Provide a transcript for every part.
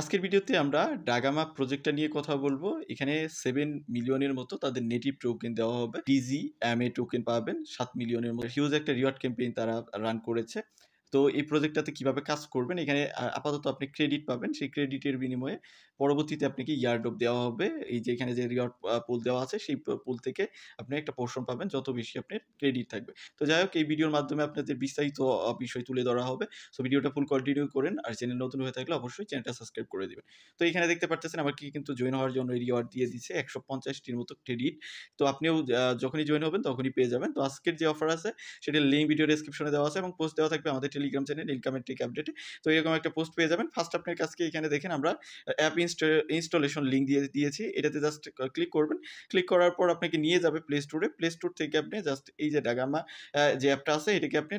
আজকের ভিডিওতে আমরা ডাগামা প্রজেক্টটা নিয়ে কথা বলবো। এখানে 7 মিলিয়নের মতো তাদের নেটিভ টোকেন দেওয়া হবে। DGMA টোকেন পাবেন 7 মিলিয়নের মতো। হিউজ একটা রিওয়ার্ড ক্যাম্পেইন তারা রান করেছে। তো এই প্রজেক্টটাতে কিভাবে কাজ করবেন, এখানে আপাতত আপনি ক্রেডিট পাবেন। সেই ক্রেডিটের বিনিময়ে পরবর্তীতে আপনাকে ইয়ারড্রপ দেওয়া হবে। এই যে এখানে যে রিওয়ার্ড পুল দেওয়া আছে সেই পুল থেকে আপনি একটা পোরশন পাবেন যত বেশি আপনার ক্রেডিট থাকবে। তো যাই হোক, এই ভিডিওর মাধ্যমে আপনাদের বিস্তারিত বিষয় তুলে ধরা হবে। সো ভিডিওটা ফুল কন্টিনিউ করেন। আর চ্যানেল নতুন হয়ে থাকলে অবশ্যই চ্যানেলটা সাবস্ক্রাইব করে দিবেন। তো এখানে দেখতে পারতেছেন আমাকে কিন্তু জয়েন হওয়ার জন্য রিওয়ার্ড দিয়ে দিচ্ছে 150 টির মতো ক্রেডিট। তো আপনিও যখনই জয়েন হবেন তখনই পেয়ে যাবেন। তো আজকের যে অফার আছে সেটার লিঙ্ক ভিডিও ডেসক্রিপশনে দেওয়া আছে এবং পোস্ট দেওয়া থাকবে আমাদের টেলিগ্রাম চ্যানেল ইনকামের টেক আপডেটে। তো এরকম একটা পোস্ট পেয়ে যাবেন। ফার্স্ট আপনার কাছকে এখানে দেখেন আমরা অ্যাপ ইনস্টলেশন লিঙ্ক দিয়েছি। এটাতে জাস্ট ক্লিক করবেন। ক্লিক করার পর আপনাকে নিয়ে যাবে প্লে স্টোরে। প্লে স্টোর থেকে আপনি জাস্ট এই যে ডাগামা যে অ্যাপটা আছে এটাকে আপনি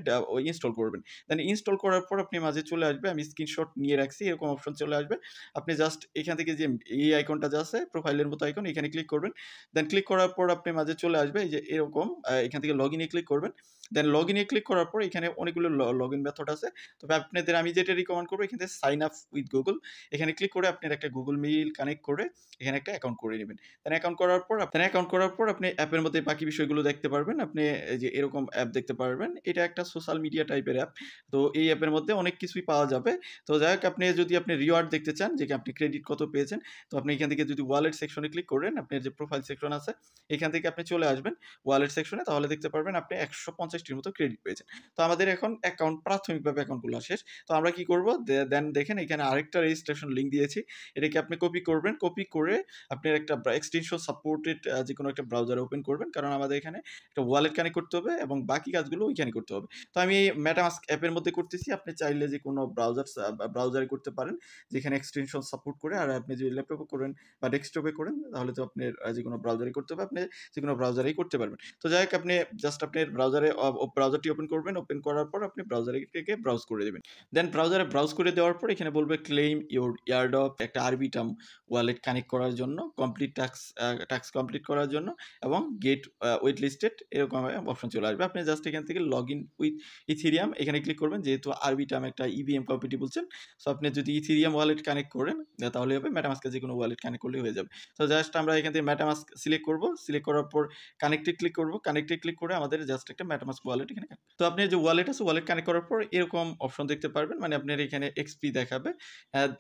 ইনস্টল করবেন। দেন ইনস্টল করার পর আপনি মাঝে চলে আসবে, আমি স্ক্রিনশট নিয়ে রাখছি, এরকম অপশন চলে আসবে। আপনি জাস্ট এখান থেকে যে এই আইকনটা যে আছে প্রোফাইলের মতো আইকন, এখানে ক্লিক করবেন। দেন ক্লিক করার পর আপনি মাঝে চলে আসবে এই যে এরকম, এখান থেকে লগ ইনে ক্লিক করবেন। দেন লগ ইনে ক্লিক করার পর এখানে অনেকগুলো লগ ইন মেথড আছে। তবে আপনাদের আমি যেটা রিকমেন্ড করবো এখান থেকে সাইন আপ উইথ গুগল, এখানে ক্লিক করে আপনার একটা গুগল মেইল কানেক্ট করে এখানে একটা অ্যাকাউন্ট করে নেবেন। দেন অ্যাকাউন্ট করার পর আপনি অ্যাপের মধ্যে বাকি বিষয়গুলো দেখতে পারবেন। আপনি এই যে এরকম অ্যাপ দেখতে পারবেন। এটা একটা সোশ্যাল মিডিয়া টাইপের অ্যাপ। তো এই অ্যাপের মধ্যে অনেক কিছুই পাওয়া যাবে। তো যাই হোক, আপনি যদি আপনি রিওয়ার্ড দেখতে চান যে আপনি ক্রেডিট কত পেয়েছেন, তো আপনি এখান থেকে যদি ওয়ালেট সেকশনে ক্লিক করেন, আপনার যে প্রোফাইল সেকশন আছে এখান থেকে আপনি চলে আসবেন ওয়ালেট সেকশনে, তাহলে দেখতে পারবেন আপনি 150 টির মতো ক্রেডিট পেয়েছেন। তো আমাদের এখন অ্যাকাউন্ট প্রাথমিকভাবে অ্যাকাউন্টগুলো শেষ। তো আমরা কি করব, দেন দেখেন এখানে আরেকটা রেজিস্ট্রেশন লিঙ্ক দিয়েছি। এটাকে আপনি কপি করবেন। কপি করে আপনার একটা এক্সটেনশন সাপোর্টেড যে কোনো একটা ব্রাউজারে ওপেন করবেন, কারণ আমাদের এখানে একটা ওয়ালেট কানেক্ট করতে হবে এবং বাকি কাজগুলো ওইখানে করতে হবে। তো আমি এই মেটামাস্ক অ্যাপের মধ্যে করতেছি। আপনি চাইলে যে কোনো ব্রাউজারে করতে পারেন যেখানে এক্সটেনশন সাপোর্ট করে। আর আপনি যদি ল্যাপটপে করেন বা ডেস্কটপে করেন তাহলে তো আপনার যে কোনো ব্রাউজারে করতে হবে। আপনি যে কোনো ব্রাউজারেই করতে পারবেন। তো যাই হোক, আপনি জাস্ট আপনার ব্রাউজারটি ওপেন করবেন। ওপেন করার পর আপনি ব্রাউজারে থেকে ব্রাউজ করে দেবেন। দেন ব্রাউজারে ব্রাউজ করে দেওয়ার পর এখানে বলবে ক্লেইম ইউর ইয়ারড্রপ, একটা আরবিটাম ওয়ালেট কানেক্ট করার জন্য, কমপ্লিট টাস্ক কমপ্লিট করার জন্য এবং গেট ওয়েট লিস্টেড এরকম অপশন চলে আসবে। আপনি জাস্ট এখান থেকে লগ ইন উইথ ইথিরিয়াম এখানে ক্লিক করবেন। যেহেতু আরবিটাম একটা ইভিএম কম্পিটিবল চেন, সো আপনি যদি ইথিরিয়াম ওয়ালেট কানেক্ট করেন তাহলে হবে। মেটামাস্কে যে কোনো ওয়ালেট কানেক্ট করলে হয়ে যাবে। তো জাস্ট আমরা এখান থেকে মেটামাস্ক সিলেক্ট করব। সিলেক্ট করার পর কানেক্টে ক্লিক করব। কানেক্টে ক্লিক করে আমাদের জাস্ট একটা মেটামাস্ক ওয়ালেট এখানে তো আপনার যে ওয়ালেট আছে ওয়ালেট কানেক্ট করার পর এরকম অপশন দেখতে পারবেন, মানে আপনার এখানে এক্সপি দেখাবে।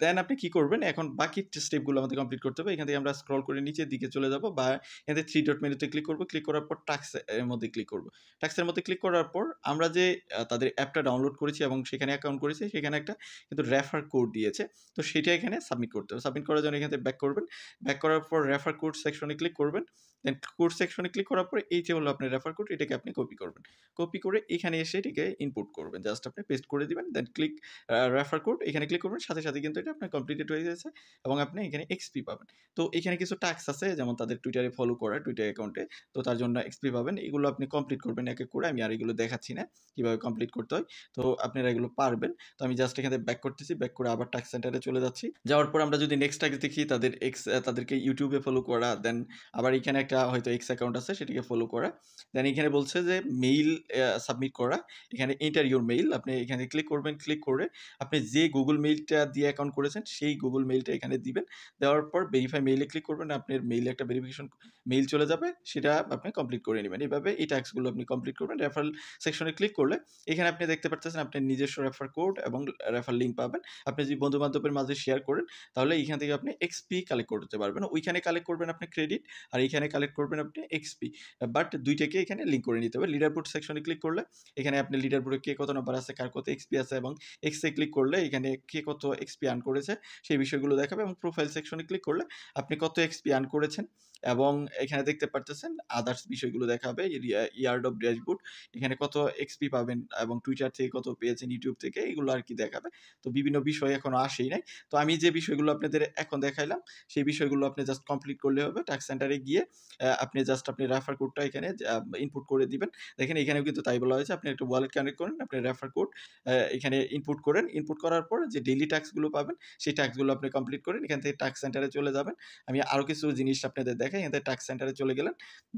দেন আপনি কি করবেন, এখন বাকি স্টেপগুলো আমাদের কমপ্লিট করতে হবে। এখান থেকে আমরা স্ক্রল করে নিচের দিকে চলে যাব বা এখান থেকে 3 ডট মেনুতে ক্লিক করব। ক্লিক করার পর টাস্ক এর মধ্যে ক্লিক করব। টাস্কের মধ্যে ক্লিক করার পর আমরা যে তাদের অ্যাপটা ডাউনলোড করেছি এবং সেখানে অ্যাকাউন্ট করেছি, সেখানে একটা কিন্তু রেফার কোড দিয়েছে। তো সেটা এখানে সাবমিট করতে হবে। সাবমিট করার জন্য এখান থেকে ব্যাক করবেন। ব্যাক করার পর রেফার কোড সেকশনে ক্লিক করবেন। দেন কোড সেকশনে ক্লিক করার পরে এই যে হলো আপনার রেফার কোড, এটাকে আপনি কপি করবেন। কপি করে এখানে এসে এটাকে ইনপুট করবেন। জাস্ট আপনি পেস্ট করে দিবেন। দেন ক্লিক রেফার কোড এখানে ক্লিক করবেন। সাথে, সাথে কিন্তু এটা আপনার কমপ্লিটেড হয়ে গেছে এবং আপনি এখানে এক্সপি পাবেন। তো এখানে কিছু টাস্ক আছে, যেমন তাদের টুইটারে ফলো করা, টুইটার অ্যাকাউন্টে। তো তার জন্য এক্সপি পাবেন। এগুলো আপনি কমপ্লিট করবেন এক, এক করে। আমি আর এগুলো দেখাচ্ছি না কিভাবে কমপ্লিট করতে হয়। তো আপনারা এগুলো পারবেন। তো আমি জাস্ট এখানে ব্যাক করতেছি। ব্যাক করে আবার টাস্ক সেন্টারে চলে যাচ্ছি। যাওয়ার পর আমরা যদি নেক্সট টাস্ক দেখি, তাদেরকে ইউটিউবে ফলো করা, দেন আবার এখানে একটা হয়তো এক্স অ্যাকাউন্ট আছে সেটিকে ফলো করা। দেন এখানে বলছে যে মেইল সাবমিট করা। এখানে এন্টার ইউর মেইল, আপনি এখানে ক্লিক করবেন। ক্লিক করে আপনি যে গুগল মেইলটা দিয়ে অ্যাকাউন্ট করেছেন সেই গুগল মেইলটা এখানে দিবেন। দেওয়ার পর ভেরিফাই মেইলে ক্লিক করবেন। আপনার মেইলে একটা ভেরিফিকেশন মেইল চলে যাবে, সেটা আপনি কমপ্লিট করে নেবেন। এভাবে এই টাস্কগুলো আপনি কমপ্লিট করবেন। রেফারেল সেকশনে ক্লিক করলে এখানে আপনি দেখতে পাচ্ছেন আপনার নিজস্ব রেফার কোড এবং রেফার লিঙ্ক পাবেন। আপনি যদি বন্ধু বান্ধবের মাঝে শেয়ার করেন তাহলে এখান থেকে আপনি এক্সপি কালেক্ট করতে পারবেন। ওইখানে কালেক্ট করবেন আপনি ক্রেডিট, আর এখানে কালেক্ট করবেন আপনি এক্সপি। বাট দুইটাকে এখানে লিঙ্ক করে নিতে হবে। লিডারবোর্ড সেকশনে ক্লিক করলে এখানে আপনি লিডারবোর্ডে কে কত নাম্বার আছে, কার কত এক্সপি আছে এবং এক্সে ক্লিক করলে এখানে কে কত এক্সপি আর্ন করেছে সেই বিষয়গুলো দেখাবে। এবং প্রোফাইল সেকশনে ক্লিক করলে আপনি কত এক্সপি আর্ন করেছেন এবং এখানে দেখতে পারতেছেন আদার্স বিষয়গুলো দেখাবে। ইয়ার্ড অফ ড্যাশবোর্ড, এখানে কত এক্সপি পাবেন এবং টুইটার থেকে কত পেয়েছেন, ইউটিউব থেকে, এগুলো আর কি দেখাবে। তো বিভিন্ন বিষয় এখনো আসেই নাই। তো আমি যে বিষয়গুলো আপনাদের এখন দেখাইলাম সেই বিষয়গুলো আপনি জাস্ট কমপ্লিট করলে হবে। টাস্ক সেন্টারে গিয়ে আপনি জাস্ট আপনি রেফার কোডটা এখানে ইনপুট করে দিবেন। দেখেন এখানেও কিন্তু তাই বলা হয়েছে। আপনি একটা ওয়ালেট কানেক্ট করেন, আপনি রেফার কোড এখানে ইনপুট করেন। ইনপুট করার পর যে ডেইলি টাস্কগুলো পাবেন, সেই টাস্কগুলো আপনি কমপ্লিট করেন। এখান থেকে টাস্ক সেন্টারে চলে যাবেন। আমি আরো কিছু জিনিস আপনাদের দেখাই। এখান থেকে টাস্ক সেন্টারে চলে গেলেন।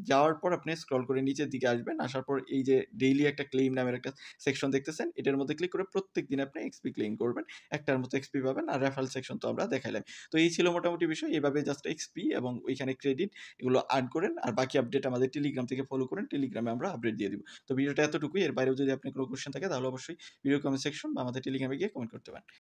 যাওয়ার পর আপনি স্ক্রল করে নিচের দিকে আসবেন। আসার পর এই যে ডেইলি একটা ক্লেইম নামের একটা সেকশন দেখতেছেন। এটার মধ্যে ক্লিক করে প্রত্যেকদিন আপনি এক্সপি ক্লেইম করবেন। একটার মতো এক্সপি পাবেন। আর রেফারেল সেকশন তো আমরা দেখাইলাম। তো এই ছিল মোটামুটি বিষয়। এভাবে জাস্ট এক্সপি এবং ওইখানে ক্রেডিট এগুলো আর্ন করেন। আর বাকি আপডেট আমাদের টেলিগ্রাম থেকে ফলো করেন। টেলিগ্রামে আমরা আপডেট দিয়ে দিব। তো ভিডিওটা এতটুকুই। এর বাইরেও যদি আপনার কোনো কোয়েশ্চেন থাকে তাহলে অবশ্যই ভিডিও কমেন্ট সেকশন বা আমাদের টেলিগ্রামে গিয়ে কমেন্ট করতে পারেন।